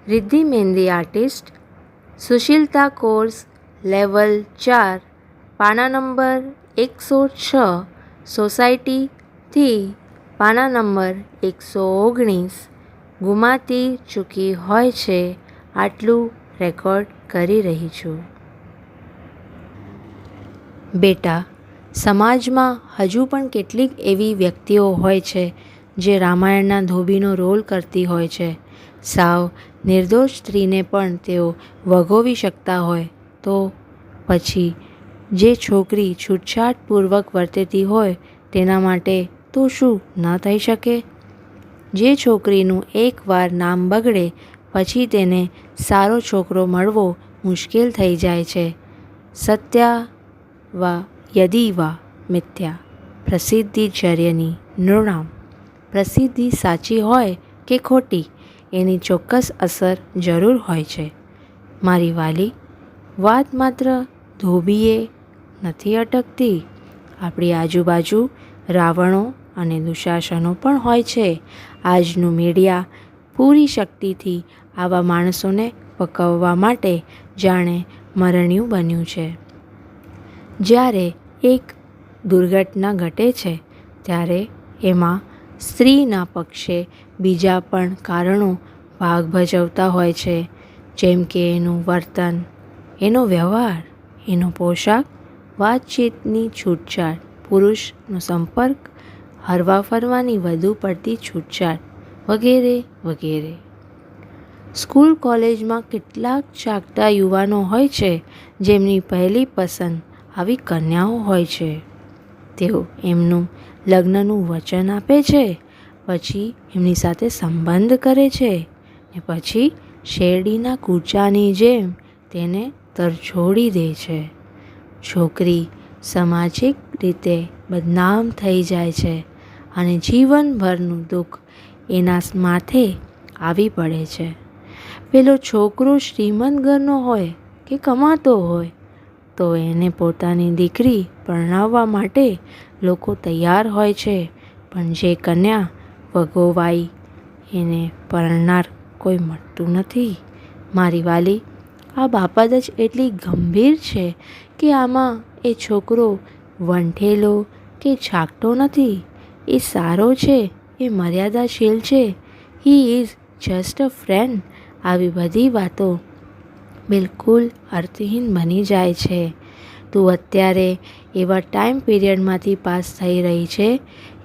રિદ્ધિ મહેંદી artist, સુશીલતા course level 4, પાના number 106, સોસાયટીથી પાના number 119 ગુમાતી ચૂકી હોય છે, આટલું રેકોર્ડ કરી રહી છું. બેટા, સમાજમાં હજુ પણ કેટલીક એવી વ્યક્તિઓ હોય છે જે રામાયણના ધોબીનો રોલ કરતી હોય છે. સાવ નિર્દોષ સ્ત્રીને પણ તેઓ વગોવી શકતા હોય તો પછી જે છોકરી છૂટછાટપૂર્વક વર્તતી હોય તેના માટે તો શું ન થઈ શકે? જે છોકરીનું એકવાર નામ બગડે પછી તેને સારો છોકરો મળવો મુશ્કેલ થઈ જાય છે. સત્યા વા યદિ વા મિથ્યા પ્રસિદ્ધિર્જયની નૃણામ. પ્રસિદ્ધિ સાચી હોય કે ખોટી એની ચોક્કસ અસર જરૂર હોય છે. મારી વાલી, વાત માત્ર ધોબીએ નથી અટકતી. આપણી આજુબાજુ રાવણો અને દુશાસનો પણ હોય છે. આજનું મીડિયા પૂરી શક્તિથી આવા માણસોને પકવવા માટે જાણે મરણ્યું બન્યું છે. જ્યારે એક દુર્ઘટના ઘટે છે ત્યારે એમાં સ્ત્રીના પક્ષે બીજા પણ કારણો ભાગ ભજવતા હોય છે, જેમ કે એનું વર્તન, એનો વ્યવહાર, એનો પોશાક, વાતચીતની છૂટછાટ, પુરુષનો સંપર્ક, હરવા ફરવાની વધુ પડતી છૂટછાટ વગેરે વગેરે. સ્કૂલ કોલેજમાં કેટલાક ચાકતા યુવાનો હોય છે જેમની પહેલી પસંદ આવી કન્યાઓ હોય છે. તેઓ એમનું લગ્નનું વચન આપે છે, પછી એમની સાથે સંબંધ કરે છે ને પછી શેરડીના કૂચાની જેમ તેને તરછોડી દે છે. છોકરી સામાજિક રીતે બદનામ થઈ જાય છે અને જીવનભરનું દુઃખ એના માથે આવી પડે છે. પેલો છોકરો શ્રીમંત ઘરનો હોય કે કમાતો હોય તો એને પોતાની દીકરી પરણાવવા માટે લોકો તૈયાર હોય છે, પણ જે કન્યા વગોવાઈ એને પરણનાર કોઈ મળતું નથી. મારી વાલી, આ બાબત જ એટલી ગંભીર છે કે આમાં એ છોકરો વંઠેલો કે છાકટો નથી. એ સારો છે, એ મર્યાદાશીલ છે, he is just a friend. આવી બધી વાતો બિલકુલ અર્થહીન બની જાય છે. તું અત્યારે એવા ટાઈમ પીરિયડમાંથી પાસ થઈ રહી છે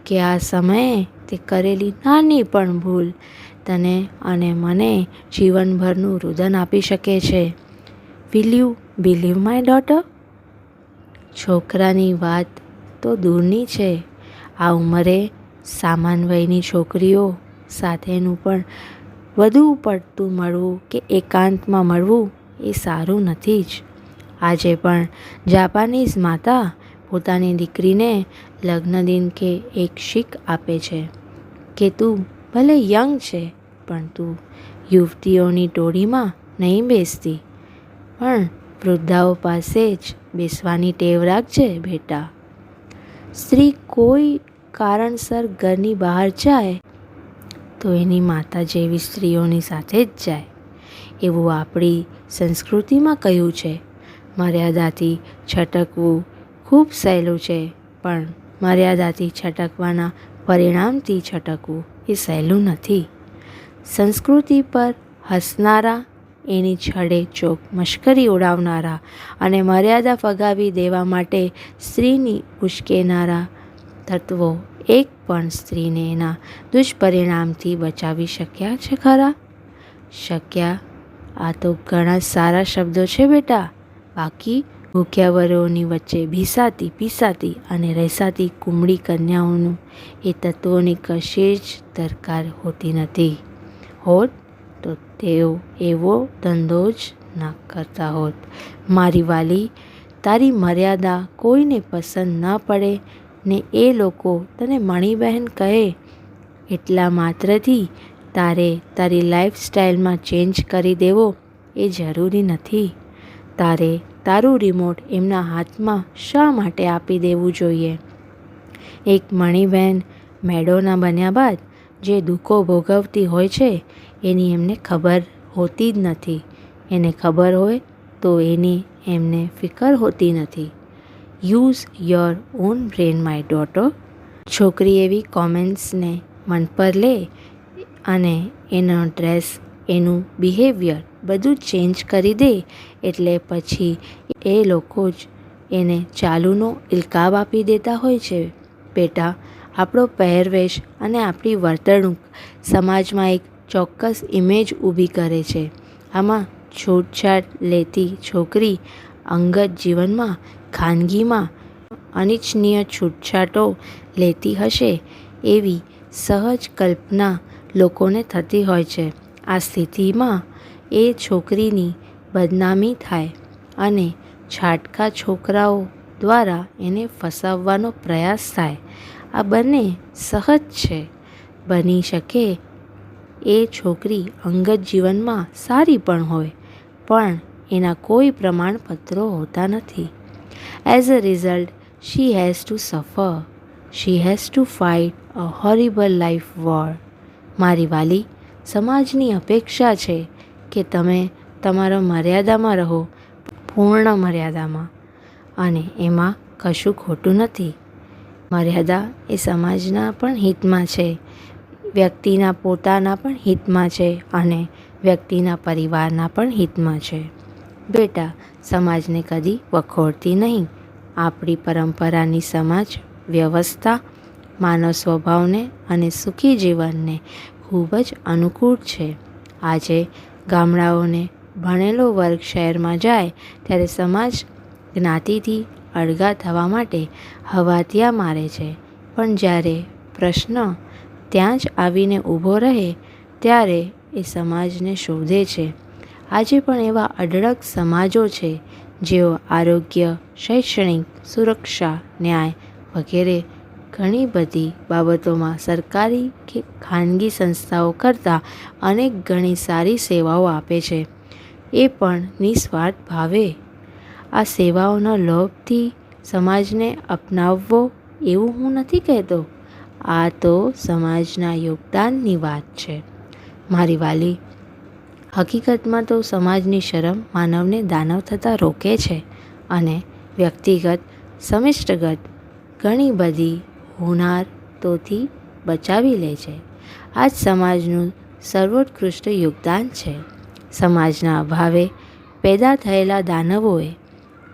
કે આ સમયે તે કરેલી નાની પણ ભૂલ તને અને મને જીવનભરનું રુદન આપી શકે છે. Will you believe my daughter? છોકરાની વાત તો દૂરની છે. આ ઉંમરે સામાન વયની છોકરીઓ સાથેનું પણ વધુ પડતું મળવું કે એકાંતમાં મળવું એ સારું નથી જ. આજે પણ જાપાનીઝ માતા પોતાની દીકરીને લગ્નદિન કે એક શીખ આપે છે કે તું ભલે યંગ છે પણ તું યુવતીઓની ટોળીમાં નહીં બેસતી, પણ વૃદ્ધાઓ પાસે જ બેસવાની ટેવ રાખજે બેટા. સ્ત્રી કોઈ કારણસર ઘરની બહાર જાય તો એની માતા જેવી સ્ત્રીઓની સાથે જ જાય એવું આપણી સંસ્કૃતિમાં કહ્યું છે. મર્યાદાથી છટકવું ખૂબ સહેલું છે, પણ મર્યાદાથી છટકવાના પરિણામથી છટકવું એ સહેલું નથી. સંસ્કૃતિ પર હસનારા, એની છડે ચોક મશ્કરી ઉડાવનારા અને મર્યાદા ફગાવી દેવા માટે સ્ત્રીની ઉશ્કેરનારા તત્વો એક પણ સ્ત્રીને એના દુષ્પરિણામથી બચાવી શક્યા છે ખરા? શક્યા? આ તો ઘણા સારા શબ્દો છે બેટા. બાકી ભૂખ્યા વરોની વચ્ચે ભીસાતી પીસાતી અને રહેસાતી કુમળી કન્યાઓનું એ તત્વોની કશી જ દરકાર હોતી નથી. હોત તો તેઓ એવો ધંધો જ ન કરતા હોત. મારી વાલી, તારી મર્યાદા કોઈને પસંદ ન પડે ને એ લોકો તને મણીબહેન કહે એટલા માત્રથી તારે તારી લાઈફસ્ટાઈલમાં ચેન્જ કરી દેવો એ જરૂરી નથી. તારે તારું રિમોટ એમના હાથમાં શા માટે આપી દેવું જોઈએ? એક મણીબહેન મેડોના બન્યા બાદ જે દુઃખો ભોગવતી હોય છે એની એમને ખબર હોતી જ નથી. એને ખબર હોય તો એની એમને ફિકર હોતી નથી. Use your own brain my daughter. છોકરી એવી કોમેન્ટ્સને મન પર લે અને એનો ડ્રેસ, એનું બિહેવિયર બધું ચેન્જ કરી દે એટલે પછી એ લોકો જ એને ચાલુનો ઇલકાબ આપી દેતા હોય છે. બેટા, આપણો પહેરવેશ અને આપણી વર્તણૂક સમાજમાં એક ચોક્કસ ઇમેજ ઊભી કરે છે. આમાં છૂટછાટ લેતી છોકરી અંગત જીવનમાં, ખાનગીમાં અનિચ્છનીય છૂટછાટો લેતી હશે એવી સહજ કલ્પના લોકોને થતી હોય છે. આ સ્થિતિમાં એ છોકરીની બદનામી થાય અને છાટકા છોકરાઓ દ્વારા એને ફસાવવાનો પ્રયાસ થાય. આ બંને સહજ છે. બની શકે એ છોકરી અંગત જીવનમાં સારી પણ હોય, પણ એના કોઈ પ્રમાણપત્રો હોતા નથી. As a result she has to suffer. She has to fight a horrible life war. મારી વાલી, સમાજની અપેક્ષા છે કે તમે તમારા મર્યાદામાં રહો, પૂર્ણ મર્યાદામાં, અને એમાં કશું ખોટું નથી. મર્યાદા એ સમાજના પણ હિતમાં છે, વ્યક્તિના પોતાના પણ હિતમાં છે અને વ્યક્તિના પરિવારના પણ હિતમાં છે. બેટા, સમાજને કદી વખોડતી નહીં. આપણી પરંપરાની સમાજ વ્યવસ્થા માનવ સ્વભાવને અને સુખી જીવનને ખૂબ જ અનુકૂળ છે. આજે ગામડાઓને ભણેલો વર્ગ શહેરમાં જાય ત્યારે સમાજ જ્ઞાતિથી અળગા થવા માટે હવાતિયા મારે છે, પણ જ્યારે પ્રશ્ન ત્યાં જ આવીને ઊભો રહે ત્યારે એ સમાજને શોધે છે. આજે પણ એવા અઢળક સમાજો છે જેઓ આરોગ્ય, શૈક્ષણિક, સુરક્ષા, ન્યાય વગેરે ઘણી બધી બાબતોમાં સરકારી કે ખાનગી સંસ્થાઓ કરતાં અનેક ગણી સારી સેવાઓ આપે છે, એ પણ નિસ્વાર્થ ભાવે. આ સેવાઓના લોભથી સમાજને અપનાવવો એવું હું નથી કહેતો. આ તો સમાજના યોગદાનની વાત છે. મારી વાલી, હકીકતમાં તો સમાજની શરમ માનવને દાનવ થતાં રોકે છે અને વ્યક્તિગત, સમિષ્ટગત ઘણી બધી હોનારતોથી બચાવી લે છે. આ જ સમાજનું સર્વોત્કૃષ્ટ યોગદાન છે. સમાજના અભાવે પેદા થયેલા દાનવોએ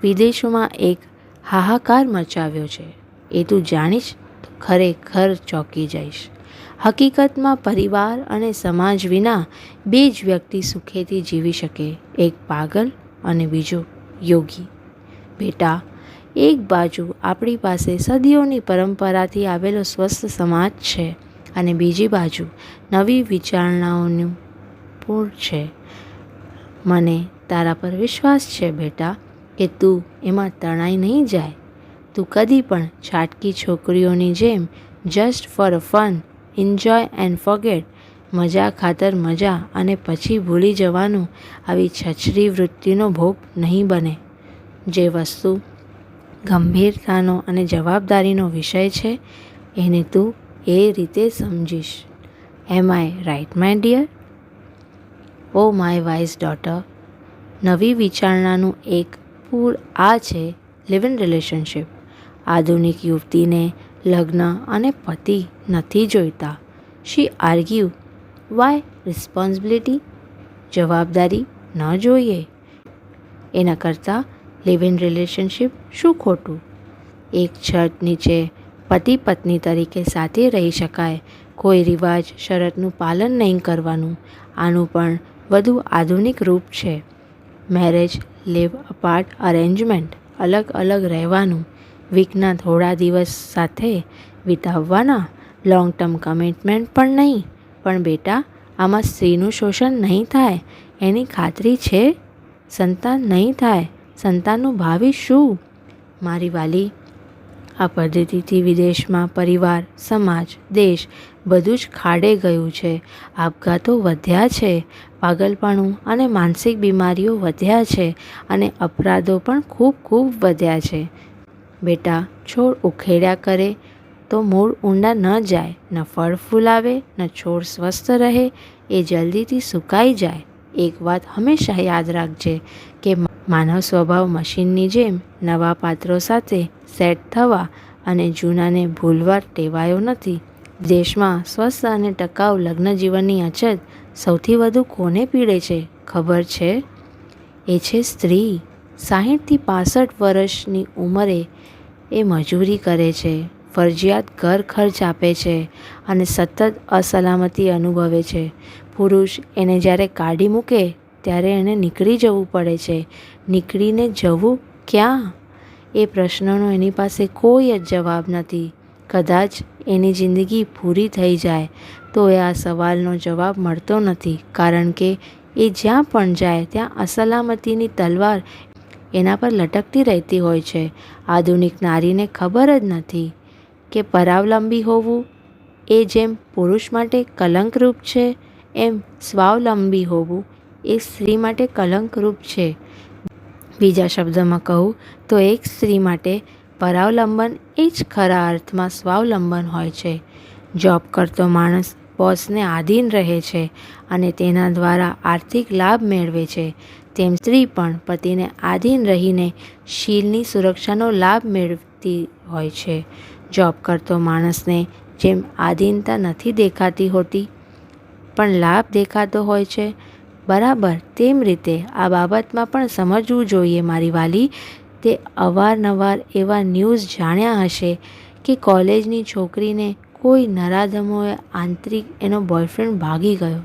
વિદેશોમાં એક હાહાકાર મચાવ્યો છે. એ તું જાણીશ તો ખરેખર ચોંકી જઈશ. હકીકતમાં પરિવાર અને સમાજ વિના બે જ વ્યક્તિ સુખેથી જીવી શકે, એક પાગલ અને બીજો યોગી. બેટા, એક બાજુ આપણી પાસે સદીઓની પરંપરાથી આવેલો સ્વસ્થ સમાજ છે અને બીજી બાજુ નવી વિચારણાઓનું પૂર છે. મને તારા પર વિશ્વાસ છે બેટા કે તું એમાં તણાઈ નહીં જાય. તું કદી પણ છાટકી છોકરીઓની જેમ just for a fun, enjoy and forget, મજા ખાતર મજા અને પછી ભૂલી જવાનું, આવી છછરી વૃત્તિનો ભોગ નહીં બને. જે વસ્તુ ગંભીરતાનો અને જવાબદારીનો વિષય છે એને તું એ રીતે સમજીશ. Am I right my dear? Oh my wise daughter, નવી વિચારણાનું એક પૂર આ છે લિવ ઇન રિલેશનશિપ. આધુનિક યુવતીને લગ્ન અને પતિ નથી જોઈતા. શી આર્ગ્યુ વાય રિસ્પોન્સિબિલિટી? જવાબદારી ન જોઈએ? એના કરતાં લિવ ઇન રિલેશનશિપ શું ખોટું? એક છત નીચે પતિ પત્ની તરીકે સાથે રહી શકાય, કોઈ રિવાજ શરતનું પાલન નહીં કરવાનું. આનું પણ વધુ આધુનિક રૂપ છે મેરેજ લિવ અપાર્ટ અરેન્જમેન્ટ. અલગ અલગ રહેવાનું, વીકના થોડા દિવસ સાથે વિતાવવાના, લોંગ ટર્મ કમિટમેન્ટ પણ નહીં. પણ બેટા, આમાં સ્ત્રીનું શોષણ નહીં થાય એની ખાતરી છે? સંતાન નહીં થાય, સંતાનનું ભાવિ શું? મારી વાલી, આ પદ્ધતિથી વિદેશમાં પરિવાર, સમાજ, દેશ બધું જ ખાડે ગયું છે. આપઘાતો વધ્યા છે, પાગલપણું અને માનસિક બીમારીઓ વધ્યા છે અને અપરાધો પણ ખૂબ ખૂબ વધ્યા છે. બેટા, છોડ ઉખેડ્યા કરે તો મૂળ ઊંડા ન જાય, ન ફળ ફૂલાવે, ન છોડ સ્વસ્થ રહે, એ જલ્દીથી સુકાઈ જાય. એક વાત હંમેશા યાદ રાખજે કે માનવ સ્વભાવ મશીનની જેમ નવા પાત્રો સાથે સેટ થવા અને જૂનાને ભૂલવા ટેવાયો નથી. દેશમાં સ્વસ્થ અને ટકાઉ લગ્ન જીવનની અછત સૌથી વધુ કોને પીડે છે ખબર છે? એ છે સ્ત્રી. 60થી 65 વર્ષની ઉંમરે એ મજૂરી કરે છે, ફરજિયાત ઘર ખર્ચ આપે છે અને સતત અસલામતી અનુભવે છે. પુરુષ એને જ્યારે કાઢી મૂકે ત્યારે એને નીકળી જવું પડે છે. નીકળીને જવું ક્યાં? એ પ્રશ્નનો એની પાસે કોઈ જ જવાબ નથી. કદાચ એની જિંદગી પૂરી થઈ જાય તો એ આ સવાલનો જવાબ મળતો નથી, કારણ કે એ જ્યાં પણ જાય ત્યાં અસલામતીની તલવાર એના પર લટકતી રહેતી હોય છે. આધુનિક નારીને ખબર જ નથી કે પરાવલંબી હોવું એ જેમ પુરુષ માટે કલંકરૂપ છે, એમ સ્વાવલંબી હોવું એ સ્ત્રી માટે કલંકરૂપ છે. બીજા શબ્દોમાં કહું તો એક સ્ત્રી માટે પરાવલંબન એ જ ખરા અર્થમાં સ્વાવલંબન હોય છે. જોબ કરતો માણસ બોસને આધીન રહે છે અને તેના દ્વારા આર્થિક લાભ મેળવે છે, તેમ સ્ત્રી પણ પતિને આધીન રહીને શીલની સુરક્ષાનો લાભ મેળવતી હોય છે. જોબ કરતો માણસને જેમ આધીનતા નથી દેખાતી હોતી પણ લાભ દેખાતો હોય છે, બરાબર તેમ રીતે આ બાબતમાં પણ સમજવું જોઈએ મારી વાલી. તે અવારનવાર એવા ન્યૂઝ જાણ્યા હશે કે કોલેજની છોકરીને કોઈ નરાધમોએ આંતરિક એનો બોયફ્રેન્ડ ભાગી ગયો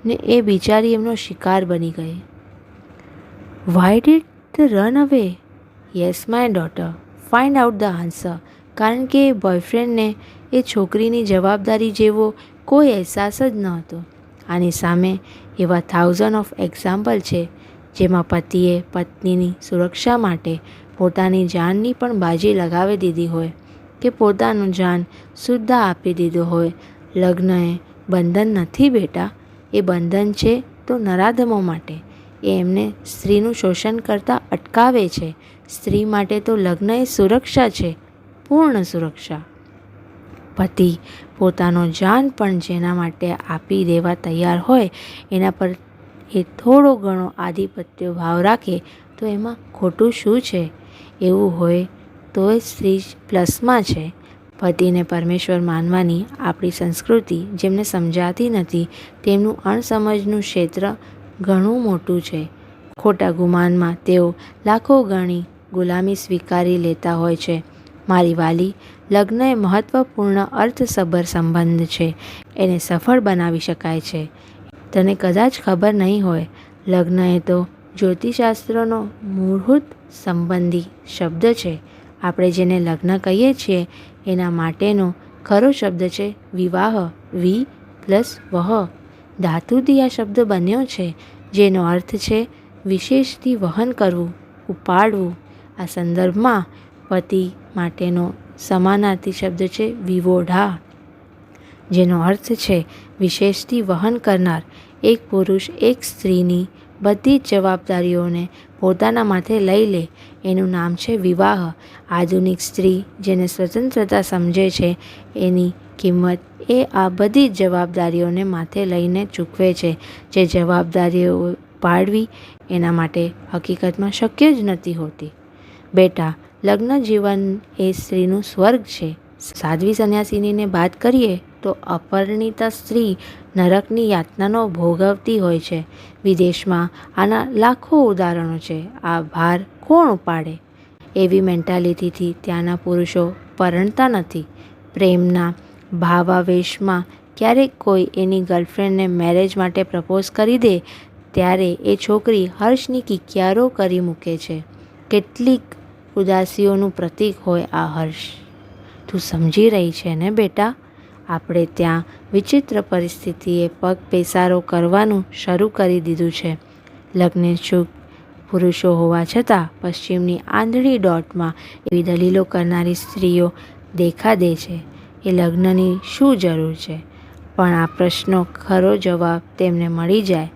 ને એ બિચારી એમનો શિકાર બની ગઈ. વાય ડીડ ધ રન અવે? Yes my daughter, find out the answer. કારણ કે એ બોયફ્રેન્ડને એ છોકરીની જવાબદારી જેવો કોઈ અહેસાસ જ ન હતો. આની સામે એવા 1000 ઓફ એક્ઝામ્પલ છે જેમાં પતિએ પત્નીની સુરક્ષા માટે પોતાની જાનની પણ બાજી લગાવી દીધી હોય કે પોતાનું જાન સુદ્ધા આપી દીધું હોય. લગ્ન એ બંધન નથી બેટા, એ બંધન છે તો નરાધમો માટે. એ એમને સ્ત્રીનું શોષણ કરતાં અટકાવે છે. સ્ત્રી માટે તો લગ્ન એ સુરક્ષા છે, પૂર્ણ સુરક્ષા. પતિ પોતાનો જાન પણ જેના માટે આપી દેવા તૈયાર હોય એના પર એ થોડો ઘણો આધિપત્ય ભાવ રાખે તો એમાં ખોટું શું છે? એવું હોય તો એ સ્ત્રી પ્લસમાં છે. પતિને પરમેશ્વર માનવાની આપણી સંસ્કૃતિ જેમને સમજાતી નથી તેમનું અણસમજનું ક્ષેત્ર ઘણું મોટું છે. ખોટા ગુમાનમાં તેઓ લાખો ગણી ગુલામી સ્વીકારી લેતા હોય છે. મારી વાલી, લગ્ન એ મહત્ત્વપૂર્ણ અર્થસભર સંબંધ છે. એને સફળ બનાવી શકાય છે. તને કદાચ ખબર નહીં હોય, લગ્ન એ તો જ્યોતિષશાસ્ત્રનો મૂળભૂત સંબંધી શબ્દ છે. આપણે જેને લગ્ન કહીએ છીએ એના માટેનો ખરો શબ્દ છે વિવાહ. વિ પ્લસ વહ ધાતુથી આ શબ્દ બન્યો છે, જેનો અર્થ છે વિશેષથી વહન કરવું, ઉપાડવું. આ સંદર્ભમાં પતિ માટેનો સમાનાર્થી શબ્દ છે વિવોઢા, જેનો અર્થ છે વિશેષથી વહન કરનાર. એક પુરુષ એક સ્ત્રીની બધી જ જવાબદારીઓને પોતાના માથે લઈ લે એનું નામ છે વિવાહ. આધુનિક સ્ત્રી જેને સ્વતંત્રતા સમજે છે એની કિંમત એ આ બધી જ જવાબદારીઓને માથે લઈને ચૂકવે છે. જે જવાબદારીઓ પાડવી એના માટે હકીકતમાં શક્ય જ નથી હોતી. બેટા, લગ્ન જીવન એ સ્ત્રીનું સ્વર્ગ છે. સાધ્વી સંન્યાસિનીને બાદ કરીએ તો અપરિણીતા સ્ત્રી નરકની યાતનાનો ભોગવતી હોય છે. વિદેશમાં આના લાખો ઉદાહરણો છે. આ ભાર કોણ ઉપાડે? એવી મેન્ટાલિટીથી ત્યાંના પુરુષો પરણતા નથી. પ્રેમના ભાવાવેશમાં ક્યારેક કોઈ એની ગર્લફ્રેન્ડને મેરેજ માટે પ્રપોઝ કરી દે ત્યારે એ છોકરી હર્ષની કિકિયારો કરી મૂકે છે. કેટલીક ઉદાસીઓનું પ્રતીક હોય આ હર્ષ. તું સમજી રહી છે ને બેટા? આપણે ત્યાં વિચિત્ર પરિસ્થિતિએ પગ પેસારો કરવાનું શરૂ કરી દીધું છે. લગ્નેચ્છુક પુરુષો હોવા છતાં પશ્ચિમની આંધળી દોટમાં એવી દલીલો કરનારી સ્ત્રીઓ દેખાડે છે. એ લગ્નની શું જરૂર છે? પણ આ પ્રશ્નનો ખરો જવાબ તેમને મળી જાય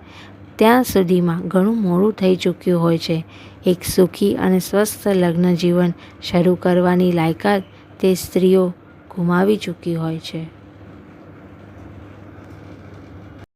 ત્યાં સુધીમાં ઘણું મોડું થઈ ચૂક્યું હોય છે. એક સુખી અને સ્વસ્થ લગ્ન જીવન શરૂ કરવાની લાયકાત તે સ્ત્રીઓ ગુમાવી ચૂકી હોય છે.